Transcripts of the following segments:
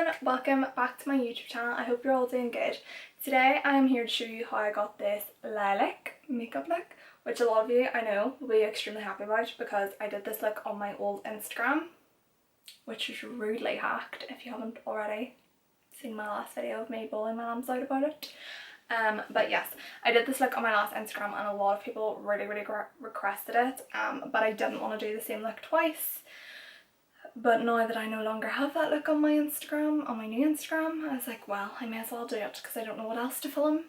everyone, welcome back to my YouTube channel. I hope you're all doing good. Today I am here to show you how I got this lilac makeup look, which a lot of you I know will be extremely happy about because I did this look on my old Instagram, which is rudely hacked if you haven't already seen my last video of me bawling my arms out about it. But yes, I did this look on my last Instagram and a lot of people really requested it, but I didn't want to do the same look twice. But now that I no longer have that look on my Instagram, on my new Instagram, I was like, well, I may as well do it because I don't know what else to film.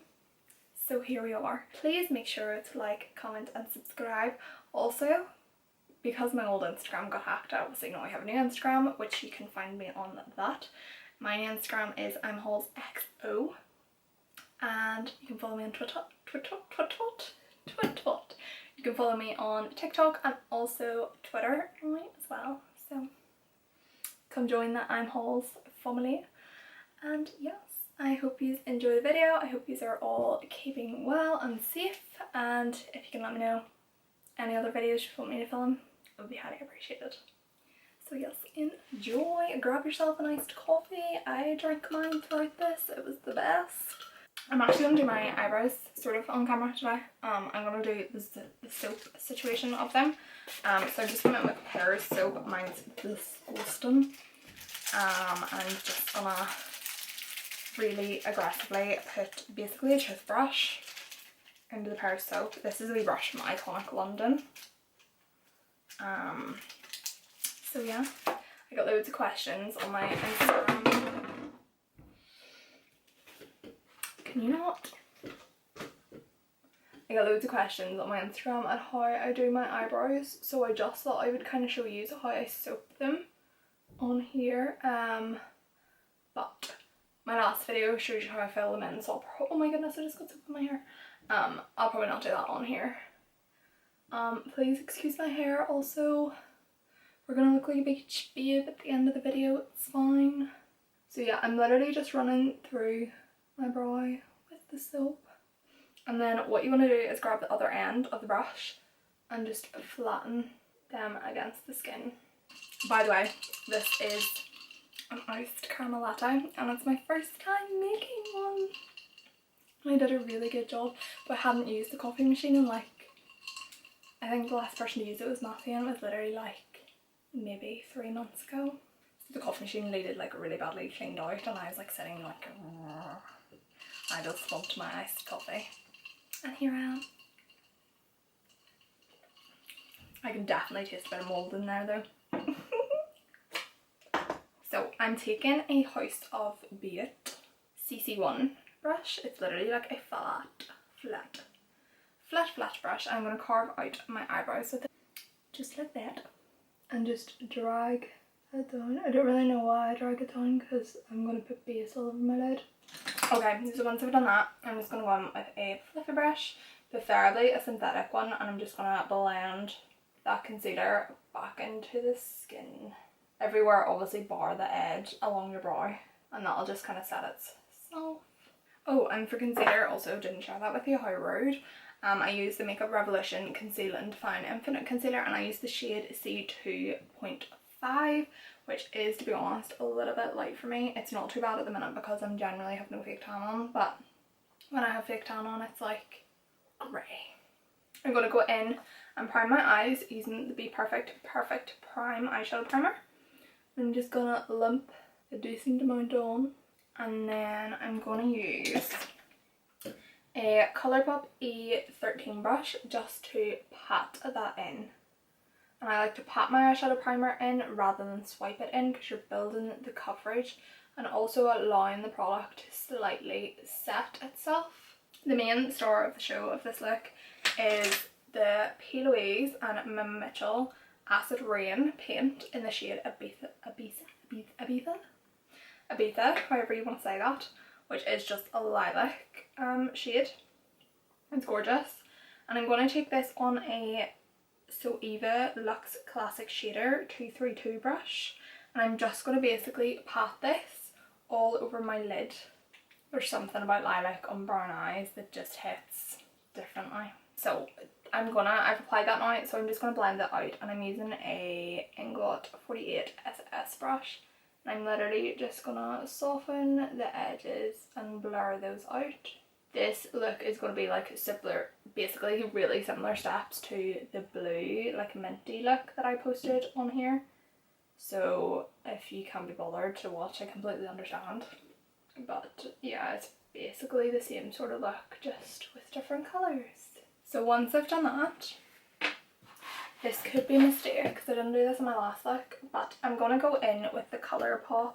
So here we are. Please make sure to like, comment and subscribe. Also, because my old Instagram got hacked, I obviously now I have a new Instagram, which you can find me on that. My new Instagram is imholsxo, and you can follow me on Twitter. You can follow me on TikTok and also Twitter as well. So come join the imhols family. And yes, I hope you enjoy the video. I hope you are all keeping well and safe, and if you can let me know any other videos you want me to film, it would be highly appreciated. So yes, enjoy. Grab yourself an iced coffee. I drank mine throughout this. It was the best. I'm actually going to do my eyebrows sort of on camera today. I'm going to do the soap situation of them. So I'm just going to with Pear's soap. Mine's disgusting. I'm just going to really aggressively put basically a toothbrush into the Pear's soap. This is a wee brush from Iconic London. So yeah, I got loads of questions on my Instagram. Can you not? I got loads of questions on my Instagram at how I do my eyebrows, so I just thought I would kind of show you how I soap them on here. But my last video shows you how I fill them in, so oh my goodness, I just got soap in my hair. I'll probably not do that on here. Please excuse my hair. Also, we're gonna look like a beach babe at the end of the video. It's fine. So yeah, I'm literally just running through my brow with the soap, and then what you want to do is grab the other end of the brush and just flatten them against the skin. By the way, this is an iced caramel latte and it's my first time making one. I did a really good job, but I hadn't used the coffee machine in like, I think the last person to use it was Matthew, and it was literally like maybe 3 months ago. The coffee machine needed like really badly cleaned out, and I was like sitting like, I just want my iced coffee, and here I am. I can definitely taste a bit of mould in there though. So I'm taking a House of Beauty CC1 brush. It's literally like a flat brush. I'm going to carve out my eyebrows with it, just like that, and just drag it down. I don't really know why I drag it down because I'm going to put base all over my lid. Okay, so once I've done that, I'm just going to go on with a fluffy brush, preferably a synthetic one, and I'm just going to blend that concealer back into the skin. Everywhere, obviously bar the edge along your brow, and that'll just kind of set itself. Oh, and for concealer, also didn't share that with you, how rude. I used the Makeup Revolution Conceal and Define Infinite Concealer, and I used the shade C2.5, which is, to be honest, a little bit light for me. It's not too bad at the minute because I'm generally have no fake tan on, but when I have fake tan on, it's like grey. I'm going to go in and prime my eyes using the Be Perfect Prime Eyeshadow Primer. I'm just going to lump a decent amount on, and then I'm going to use a Colourpop E13 brush just to pat that in. And I like to pat my eyeshadow primer in rather than swipe it in because you're building the coverage and also allowing the product to slightly set itself. The main star of the show of this look is the P. Louise and Mim Mitchell Acid Rain paint in the shade Ibiza, however you want to say that, which is just a lilac shade. It's gorgeous, and I'm going to take this on a Eva Luxe Classic Shader 232 brush, and I'm just going to basically pat this all over my lid. There's something about lilac on brown eyes that just hits differently. So I've applied that now, so I'm just going to blend it out, and I'm using a Inglot 48 SS brush I'm literally just gonna soften the edges and blur those out. This look is going to be like similar, basically really similar steps to the blue like minty look that I posted on here. So if you can't be bothered to watch, I completely understand. But yeah, it's basically the same sort of look, just with different colours. So once I've done that, this could be a mistake because I didn't do this in my last look, but I'm going to go in with the Colourpop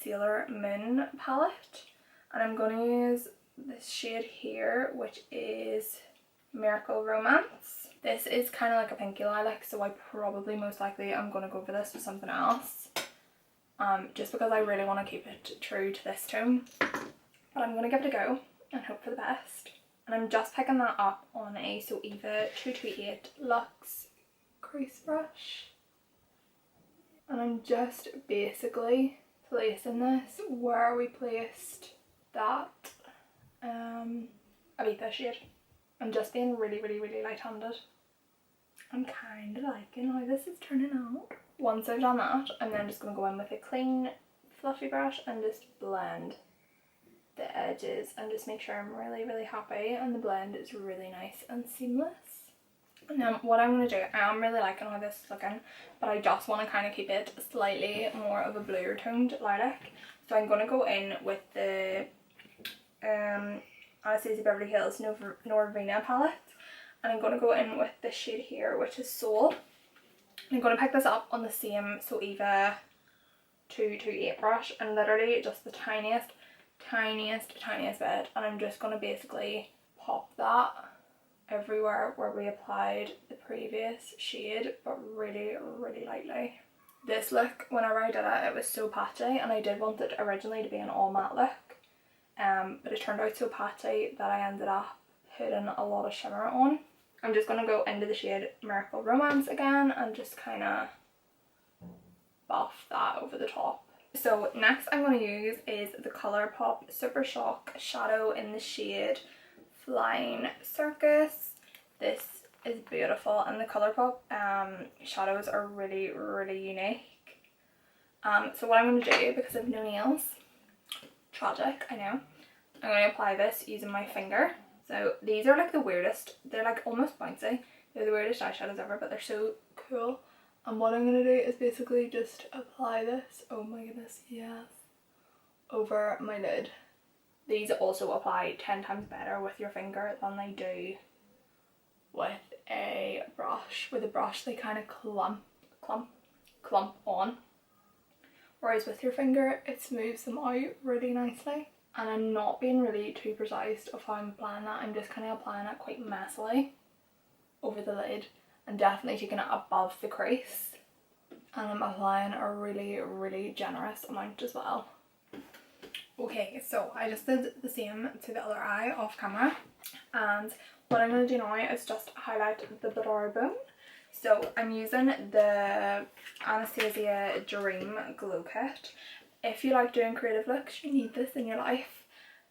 Sailor Moon palette. And I'm going to use this shade here, which is Miracle Romance. This is kind of like a pinky lilac, so I probably most likely I'm going to go for this with something else. Just because I really want to keep it true to this tone. But I'm going to give it a go and hope for the best. And I'm just picking that up on a Eva 228 Luxe crease brush. And I'm just basically placing this where we placed that Aretha shade. I'm just being really light-handed. I'm kind of liking how this is turning out. Once I've done that, I'm then just going to go in with a clean fluffy brush and just blend the edges and just make sure I'm really happy and the blend is really nice and seamless. And then what I'm going to do, I am really liking how this is looking, but I just want to kind of keep it slightly more of a bluer toned lilac. So I'm going to go in with the Anastasia Beverly Hills Norvina palette, and I'm going to go in with this shade here, which is Soul. I'm going to pick this up on the same Eva 228 brush, and literally just the tiniest bit, and I'm just going to basically pop that everywhere where we applied the previous shade, but really lightly. This look, whenever I did it, it was so patchy, and I did want it originally to be an all matte look, but it turned out so patchy that I ended up putting a lot of shimmer on. I'm just going to go into the shade Miracle Romance again and just kind of buff that over the top. So next I'm going to use is the Colourpop Super Shock shadow in the shade Flying Circus. This is beautiful, and the Colourpop shadows are really unique. So what I'm going to do, because I have no nails, tragic, I know, I'm going to apply this using my finger. So these are like the weirdest, they're like almost bouncy, they're the weirdest eyeshadows ever, but they're so cool. And what I'm going to do is basically just apply this, oh my goodness, yes, over my lid. These also apply 10 times better with your finger than they do with a brush. With a brush they kind of clump on, whereas with your finger it smooths them out really nicely. And I'm not being really too precise of how I'm applying that, I'm just kind of applying it quite messily over the lid and definitely taking it above the crease, and I'm applying a really generous amount as well. Okay, so I just did the same to the other eye off camera, and what I'm going to do now is just highlight the brow bone. So I'm using the Anastasia Dream Glow Kit. If you like doing creative looks, you need this in your life.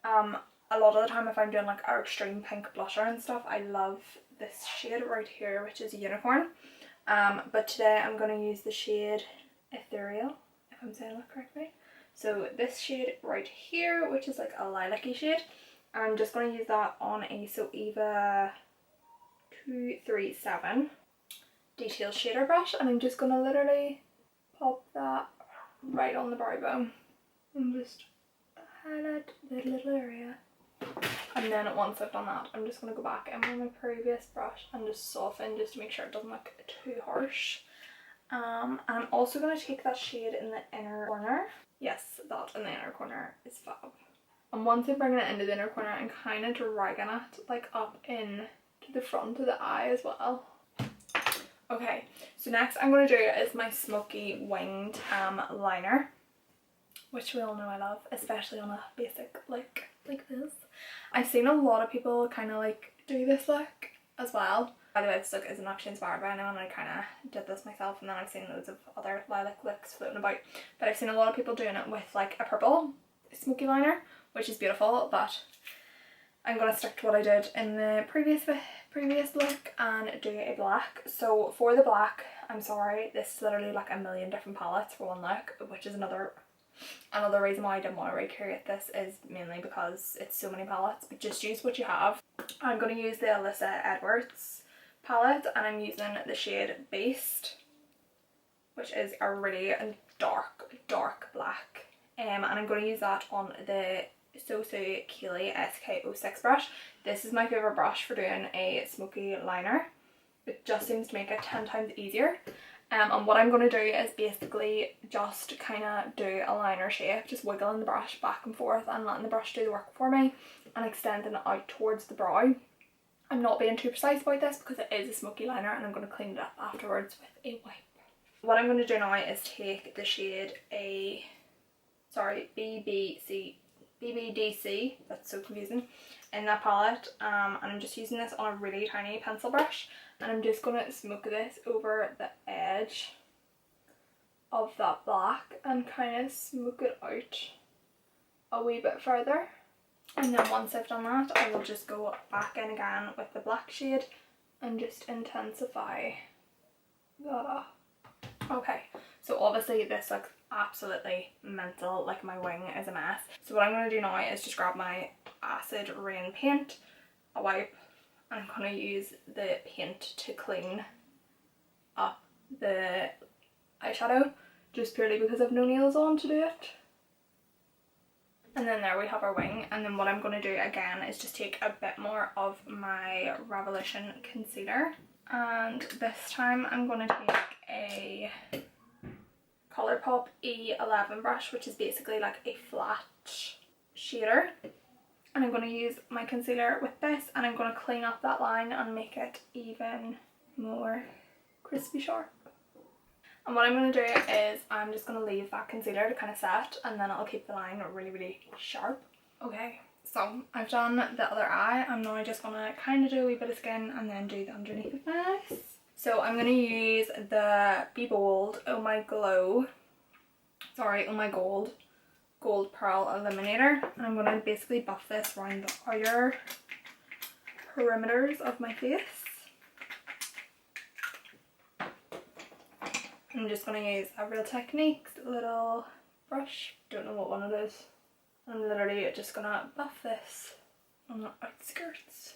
A lot of the time if I'm doing like our extreme pink blusher and stuff, I love this shade right here, which is Unicorn. But today I'm going to use the shade Ethereal, if I'm saying that correctly. So this shade right here, which is like a lilac-y shade, I'm just going to use that on a Eva 237 detail shader brush, and I'm just going to literally pop that right on the brow bone and just highlight that little area. And then once I've done that, I'm just going to go back in with my previous brush and just soften, just to make sure it doesn't look too harsh. And I'm also going to take that shade in the inner corner. Yes, that in the inner corner is fab. And once I'm bringing it into the inner corner, I'm kind of dragging it like up in to the front of the eye as well. Okay, so next I'm going to do is my smoky winged liner, which we all know I love, especially on a basic look like this. I've seen a lot of people kind of like do this look as well. By the way, this look isn't actually inspired by anyone, I kind of did this myself, and then I've seen loads of other lilac looks floating about. But I've seen a lot of people doing it with like a purple smoky liner, which is beautiful, but I'm going to stick to what I did in the previous look and do a black. So for the black, I'm sorry, this is literally like a million different palettes for one look, which is another reason why I didn't want to recreate this, is mainly because it's so many palettes, but just use what you have. I'm going to use the Alyssa Edwards palette, and I'm using the shade Beast, which is a really dark black, and I'm going to use that on the Sosu Keely SK06 brush. This is my favourite brush for doing a smoky liner. It just seems to make it 10 times easier. And what I'm going to do is basically just kind of do a liner shape, just wiggling the brush back and forth and letting the brush do the work for me and extending it out towards the brow. I'm not being too precise about this because it is a smoky liner, and I'm going to clean it up afterwards with a wipe. What I'm going to do now is take the shade BBDC, that's so confusing, in that palette, and I'm just using this on a really tiny pencil brush, and I'm just going to smoke this over the edge of that black and kind of smoke it out a wee bit further. And then once I've done that, I will just go back in again with the black shade and just intensify that up. Okay, so obviously this looks absolutely mental, like my wing is a mess. So what I'm going to do now is just grab my acid rain paint, a wipe, and I'm going to use the paint to clean up the eyeshadow, just purely because I've no nails on to do it. And then there we have our wing, and then what I'm going to do again is just take a bit more of my Revolution concealer, and this time I'm going to take a Colourpop E11 brush, which is basically like a flat shader, and I'm going to use my concealer with this, and I'm going to clean up that line and make it even more crispy sharp. And what I'm going to do is I'm just going to leave that concealer to kind of set, and then it'll keep the line really sharp. Okay, so I've done the other eye. I'm now just going to kind of do a wee bit of skin and then do the underneath of my eyes. So I'm going to use the Be Bold Oh My Gold Pearl Illuminator, and I'm going to basically buff this around the outer perimeters of my face. I'm just going to use a Real Techniques little brush, don't know what one it is. I'm literally just going to buff this on the outskirts.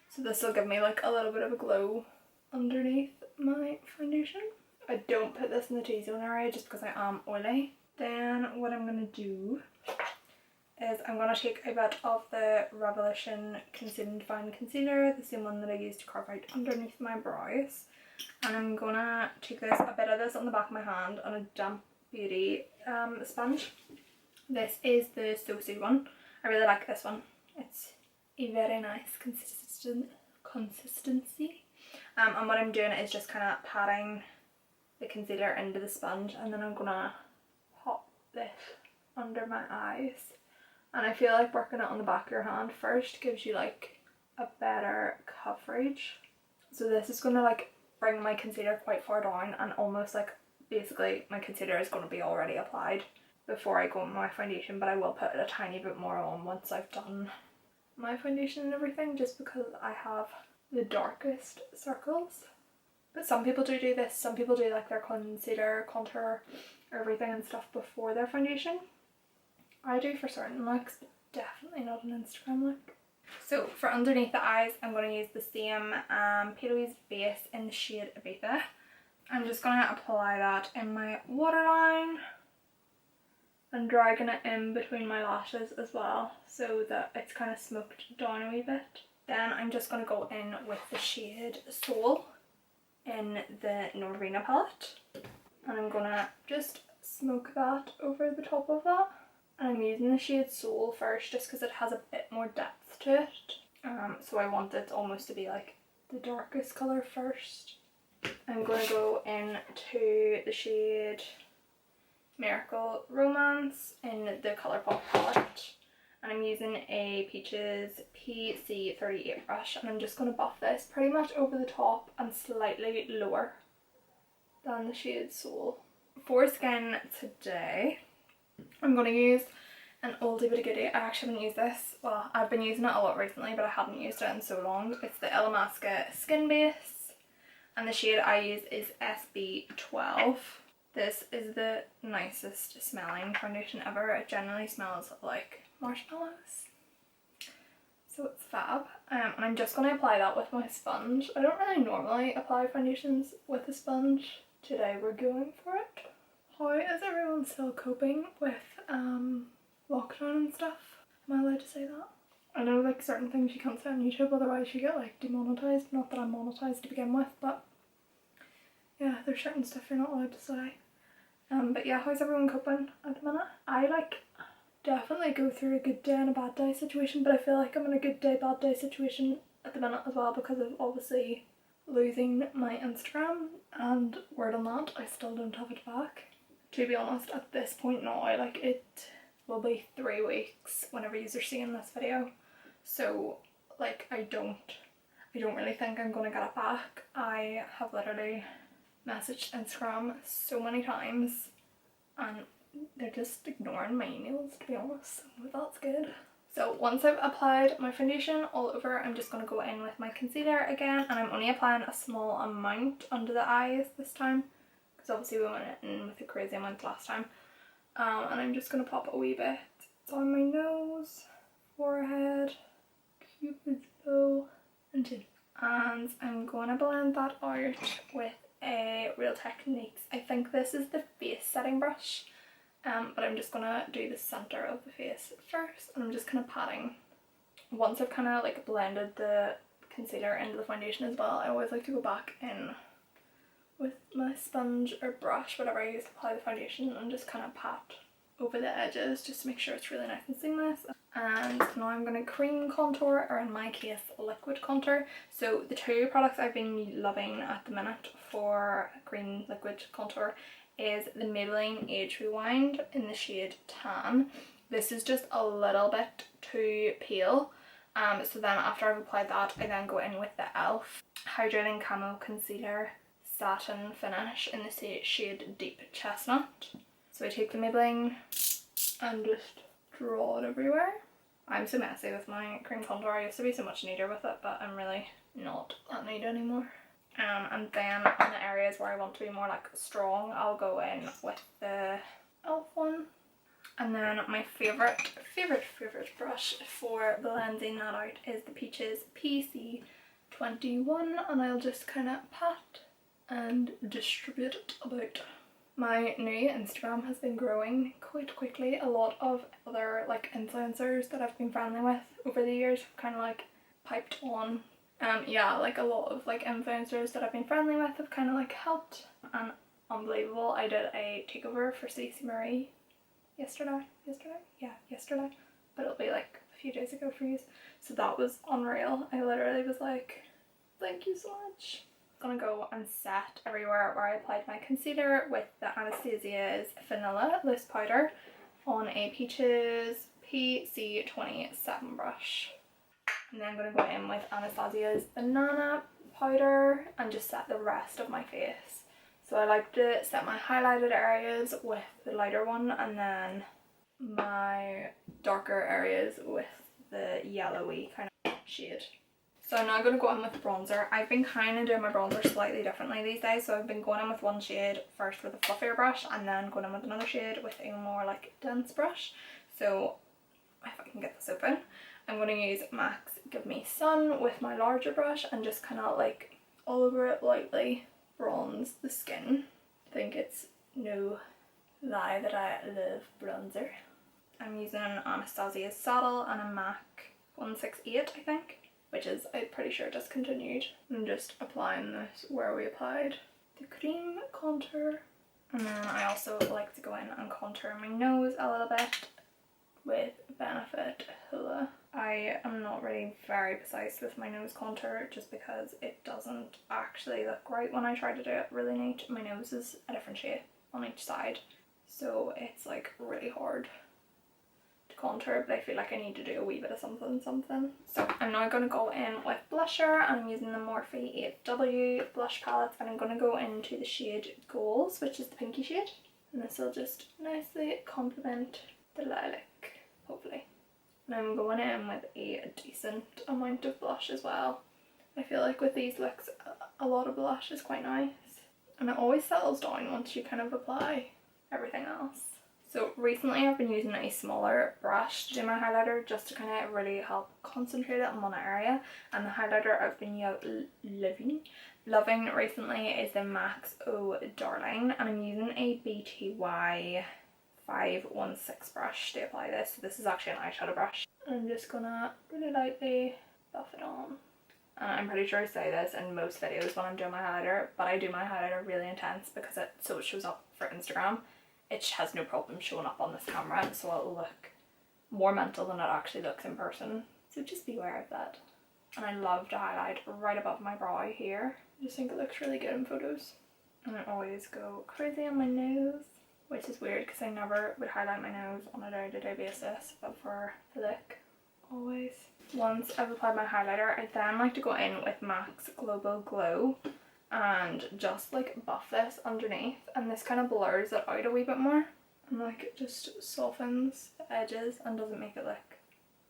So this will give me like a little bit of a glow underneath my foundation. I don't put this in the T-zone area just because I am oily. Then what I'm going to do is I'm going to take a bit of the Revolution Concealing Fine Concealer, the same one that I used to carve out underneath my brows. And I'm gonna take a bit of this on the back of my hand on a damp beauty sponge. This is the Sosu one. I really like this one. It's a very nice consistency. And what I'm doing is just kind of patting the concealer into the sponge, and then I'm gonna pop this under my eyes. And I feel like working it on the back of your hand first gives you like a better coverage. So this is gonna like bring my concealer quite far down, and almost like basically my concealer is going to be already applied before I go on my foundation, but I will put a tiny bit more on once I've done my foundation and everything, just because I have the darkest circles. But some people do this, some people do like their concealer, contour, everything and stuff before their foundation. I do for certain looks, but definitely not an Instagram look. So for underneath the eyes, I'm going to use the same Paloise base in the shade Ibiza. I'm just going to apply that in my waterline and dragging it in between my lashes as well, so that it's kind of smoked down a wee bit. Then I'm just going to go in with the shade Soul in the Norvina palette, and I'm going to just smoke that over the top of that. And I'm using the shade Soul first just because it has a bit more depth to it. So I want it almost to be like the darkest colour first. I'm going to go into the shade Miracle Romance in the Colourpop palette. And I'm using a Peaches PC38 brush. And I'm just going to buff this pretty much over the top and slightly lower than the shade Soul. For skin today, I'm going to use an oldie but a goodie. I actually haven't used this. Well, I've been using it a lot recently, but I haven't used it in so long. It's the Illamasqua Skin Base. and the shade I use is SB12. This is the nicest smelling foundation ever. It generally smells like marshmallows, so it's fab. And I'm just going to apply that with my sponge. I don't really normally apply foundations with a sponge. Today we're going for it. How is everyone still coping with lockdown and stuff? Am I allowed to say that? I know like certain things you can't say on YouTube, otherwise you get like demonetized. Not that I'm monetized to begin with, but yeah, there's certain stuff you're not allowed to say. But yeah, how's everyone coping at the minute? I like definitely go through a good day and a bad day situation, but I feel like I'm in a good day, bad day situation at the minute as well because of obviously losing my Instagram, and word on that, I still don't have it back. To be honest, at this point now, like it will be 3 weeks whenever you're seeing this video, so like I don't really think I'm gonna get it back. I have literally messaged Instagram so many times and they're just ignoring my emails, to be honest, so that's good. So once I've applied my foundation all over, I'm just going to go in with my concealer again, and I'm only applying a small amount under the eyes this time because obviously we went in with a crazy amount last time. And I'm just going to pop a wee bit on my nose, forehead, cupid's bow and chin. And I'm going to blend that out with a Real Techniques. I think this is the face setting brush. But I'm just gonna do the center of the face first, and I'm just kind of patting. Once I've kind of like blended the concealer into the foundation as well, I always like to go back in with my sponge or brush, whatever I use to apply the foundation, and just kind of pat over the edges just to make sure it's really nice and seamless. And now I'm going to cream contour, or in my case liquid contour. So the two products I've been loving at the minute for cream liquid contour is the Maybelline Age Rewind in the shade Tan. This is just a little bit too pale, so then after I've applied that, I then go in with the e.l.f. Hydrating Camo Concealer Satin Finish in the shade Deep Chestnut. So I take the Maybelline and just draw it everywhere. I'm so messy with my cream contour. I used to be so much neater with it, but I'm really not that neat anymore. And then in the areas where I want to be more like strong, I'll go in with the e.l.f. one. And then my favourite brush for blending that out is the Peaches PC21, and I'll just kind of pat and distribute it about. My new Instagram has been growing quite quickly. A lot of other like influencers that I've been friendly with over the years have kind of like piped on. Yeah, like a lot of like influencers that I've been friendly with have kind of like helped, and unbelievable. I did a takeover for Stacey Marie yesterday, but it'll be like a few days ago for you, so that was unreal. I literally was like, thank you so much. I'm gonna go and set everywhere where I applied my concealer with the Anastasia's Vanilla Loose Powder on a Peaches PC27 brush. And then I'm going to go in with Anastasia's Banana Powder and just set the rest of my face. So I like to set my highlighted areas with the lighter one, and then my darker areas with the yellowy kind of shade. So I'm now going to go in with bronzer. I've been kind of doing my bronzer slightly differently these days. So I've been going in with one shade first with a fluffier brush, and then going in with another shade with a more like dense brush. So if I can get this open, I'm going to use MAC's Give Me Sun with my larger brush and just kind of like all over it lightly bronze the skin. I think it's no lie that I love bronzer. I'm using an Anastasia's Saddle and a MAC 168 I think, which is, I'm pretty sure, discontinued. I'm just applying this where we applied the cream contour. And then I also like to go in and contour my nose a little bit with Benefit Hoola. I am not really very precise with my nose contour just because it doesn't actually look right when I try to do it really neat. My nose is a different shape on each side, so it's like really hard to contour, but I feel like I need to do a wee bit of something. So I'm now going to go in with blusher, and I'm using the Morphe 8W blush palette, and I'm going to go into the shade Goals, which is the pinky shade, and this will just nicely complement the lilac, hopefully. And I'm going in with a decent amount of blush as well. I feel like with these looks a lot of blush is quite nice, and it always settles down once you kind of apply everything else. So recently I've been using a smaller brush to do my highlighter just to kind of really help concentrate it in one area, and the highlighter I've been loving recently is the MAC's Oh Darling, and I'm using a BTY 516 brush to apply this. So this is actually an eyeshadow brush. I'm just gonna really lightly buff it on. And I'm pretty sure I say this in most videos when I'm doing my highlighter, but I do my highlighter really intense because it shows up for Instagram. It has no problem showing up on this camera, so it'll look more mental than it actually looks in person. So just be aware of that. And I love to highlight right above my brow here. I just think it looks really good in photos. And I always go crazy on my nose, which is weird because I never would highlight my nose on a day-to-day basis, but for the look, always. Once I've applied my highlighter, I then like to go in with MAC's Global Glow and just like buff this underneath, and this kind of blurs it out a wee bit more, and like it just softens the edges and doesn't make it look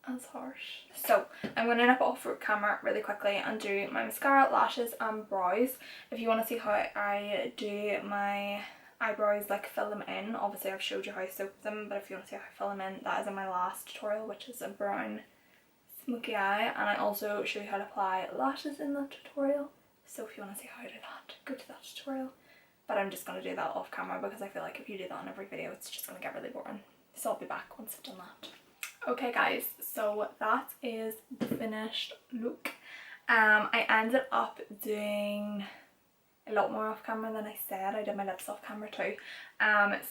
as harsh. So I'm going to nip off camera really quickly and do my mascara, lashes and brows. If you want to see how I do my eyebrows, like fill them in, obviously I've showed you how I soap them, but if you want to see how I fill them in, that is in my last tutorial, which is a brown smoky eye, and I also show you how to apply lashes in that tutorial. So if you want to see how I do that, go to that tutorial. But I'm just going to do that off camera because I feel like if you do that in every video, it's just going to get really boring. So I'll be back once I've done that. Okay guys, so that is the finished look. I ended up doing a lot more off camera than I said. I did my lips off camera too.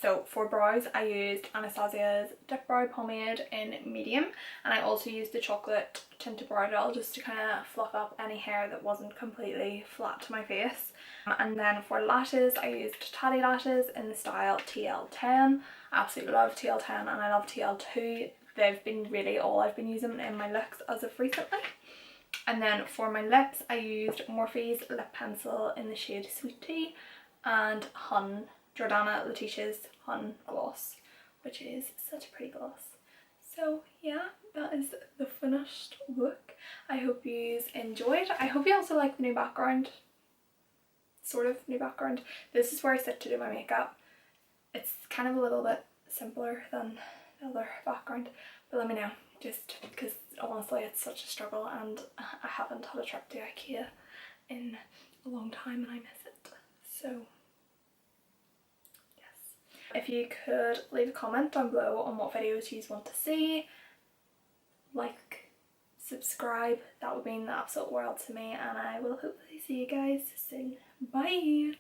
So for brows I used Anastasia's Dip Brow Pomade in medium, and I also used the chocolate tinted brow gel just to kind of fluff up any hair that wasn't completely flat to my face. And then for lashes I used Taddy lashes in the style TL10. I absolutely love TL10 and I love TL2. They've been really all I've been using in my looks as of recently. And then for my lips I used Morphe's lip pencil in the shade Sweet Tea and Jordana Letitia's Hun gloss, which is such a pretty gloss. So yeah, that is the finished look. I hope you enjoyed. I hope you also like the new background. Sort of new background. This is where I sit to do my makeup. It's kind of a little bit simpler than the other background, but let me know, just because honestly it's such a struggle and I haven't had a trip to IKEA in a long time and I miss it. So yes, if you could leave a comment down below on what videos you want to see, like, subscribe, that would mean the absolute world to me, and I will hopefully see you guys soon. Bye!